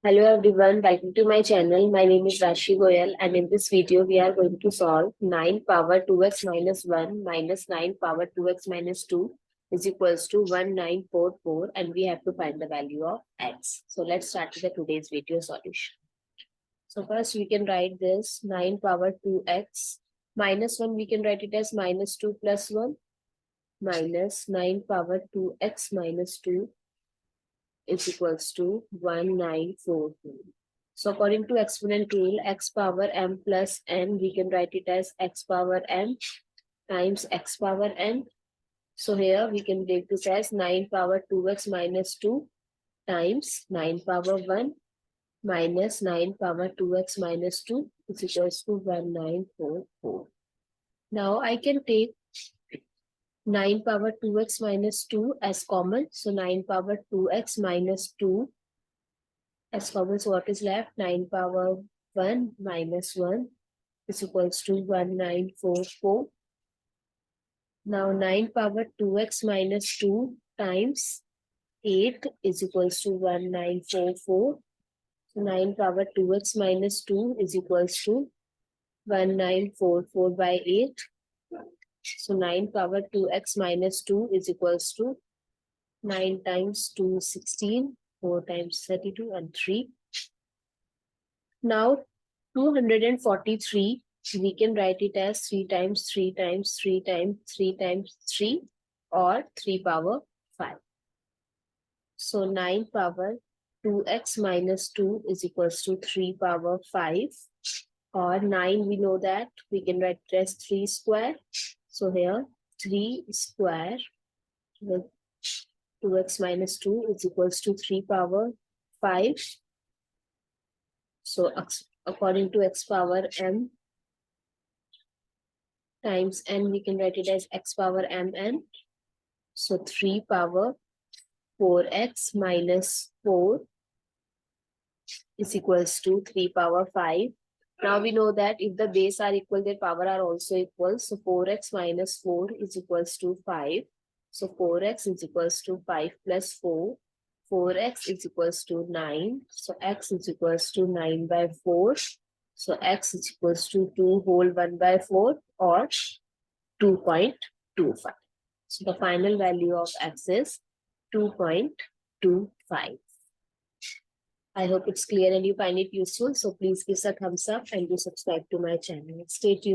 Hello everyone, welcome to my channel. My name is Rashi Goel, and in this video we are going to solve 9 power 2x minus 1 minus 9 power 2x minus 2 is equals to 1944, and we have to find the value of x. So let's start with the today's video solution. So first we can write this 9 power 2x minus 1, we can write it as minus 2 plus 1 minus 9 power 2x minus 2 is equals to 1942. So according to exponent rule, x power m plus n, we can write it as x power m times x power n. So here we can take this as 9 power 2x minus 2 times 9 power 1 minus 9 power 2x minus 2 is equals to 1944. Now I can take 9 power 2x minus 2 as common. So 9 power 2x minus 2 as common. So what is left? 9 power 1 minus 1 is equals to 1944. Now 9 power 2x minus 2 times 8 is equals to 1944. So 9 power 2x minus 2 is equals to 1944 by 8. So 9 power 2x minus 2 is equals to 9 times 2, 16, 4 times 32 and 3. Now 243, we can write it as 3 times 3 times 3 times 3 times 3 or 3 power 5. So 9 power 2x minus 2 is equals to 3 power 5, or 9 we know that we can write it as 3 square. So here 3 square with 2x minus 2 is equals to 3 power 5. So according to x power m times n, we can write it as x power mn. So 3 power 4x minus 4 is equals to 3 power 5. Now we know that if the base are equal, their power are also equal. So 4x minus 4 is equals to 5. So 4x is equals to 5 plus 4. 4x is equals to 9. So x is equals to 9 by 4. So x is equals to 2 whole 1 by 4 or 2.25. So the final value of x is 2.25. I hope it's clear and you find it useful. So please give us a thumbs up and do subscribe to my channel. Stay tuned.